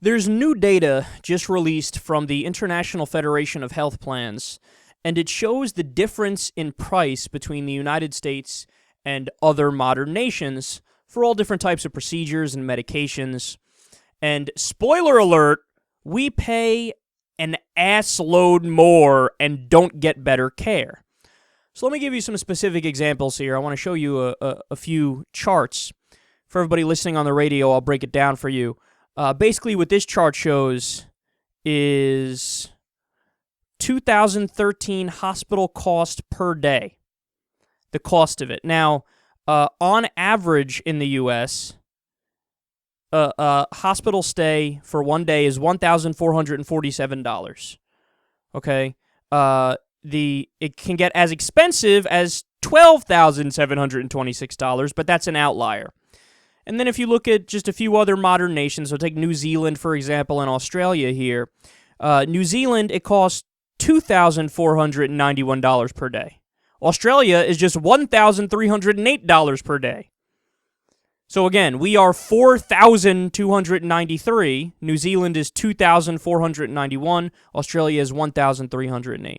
There's new data just released from the International Federation of Health Plans, and it shows the difference in price between the United States and other modern nations for all different types of procedures and medications. And spoiler alert, we pay an ass load more and don't get better care. So let me give you some specific examples here. I want to show you a few charts. For everybody listening on the radio, I'll break it down for you. Basically, what this chart shows is 2013 hospital cost per day, the cost of it. Now, on average in the U.S., a hospital stay for one day is $1,447. Okay? It can get as expensive as $12,726, but that's an outlier. And then if you look at just a few other modern nations, so take New Zealand, for example, and Australia here. New Zealand, it costs $2,491 per day. Australia is just $1,308 per day. So again, we are $4,293. New Zealand is $2,491. Australia is $1,308.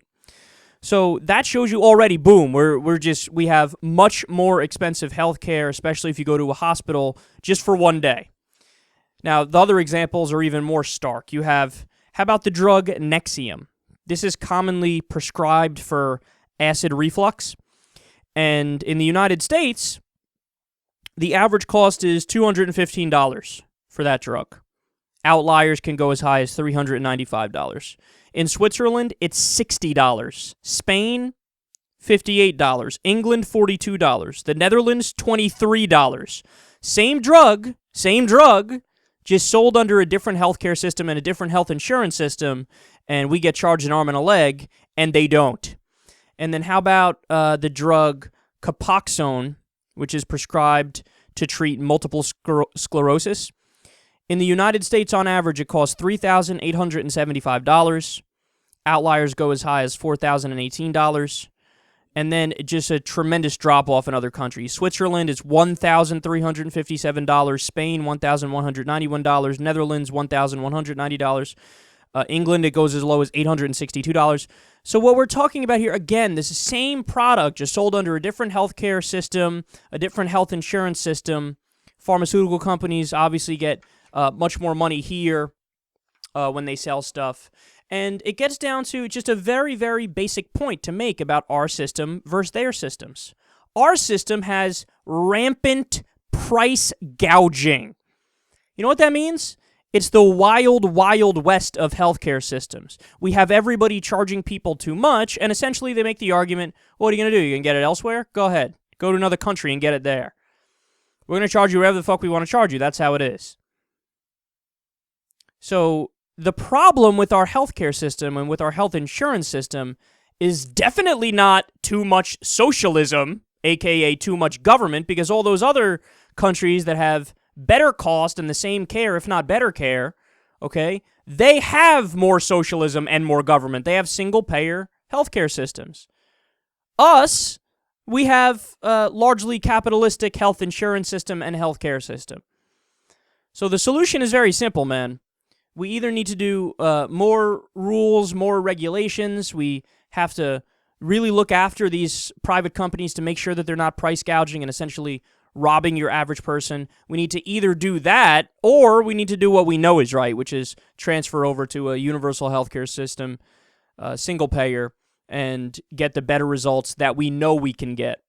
So that shows you already, boom, we have much more expensive health care, especially if you go to a hospital just for one day. Now, the other examples are even more stark. You have, how about the drug Nexium? This is commonly prescribed for acid reflux. And in the United States, the average cost is $215 for that drug. Outliers can go as high as $395. In Switzerland, it's $60. Spain, $58. England, $42. The Netherlands, $23. Same drug, just sold under a different healthcare system and a different health insurance system, and we get charged an arm and a leg, and they don't. And then how about the drug Copaxone, which is prescribed to treat multiple sclerosis? In the United States, on average, it costs $3,875. Outliers go as high as $4,018. And then just a tremendous drop-off in other countries. Switzerland is $1,357. Spain, $1,191. Netherlands, $1,190. England, it goes as low as $862. So what we're talking about here, again, this same product just sold under a different healthcare system, a different health insurance system. Pharmaceutical companies obviously get much more money here when they sell stuff. And it gets down to just a very, very basic point to make about our system versus their systems. Our system has rampant price gouging. You know what that means? It's the wild, wild west of healthcare systems. We have everybody charging people too much, and essentially they make the argument, what are you going to do? You going to get it elsewhere? Go ahead. Go to another country and get it there. We're going to charge you wherever the fuck we want to charge you. That's how it is. So the problem with our healthcare system and with our health insurance system is definitely not too much socialism, aka too much government, because all those other countries that have better cost and the same care, if not better care, okay, they have more socialism and more government. They have single-payer healthcare systems. Us, we have a largely capitalistic health insurance system and healthcare system. So the solution is very simple, man. We either need to do more rules, more regulations. We have to really look after these private companies to make sure that they're not price gouging and essentially robbing your average person. We need to either do that, or we need to do what we know is right, which is transfer over to a universal healthcare system, single payer, and get the better results that we know we can get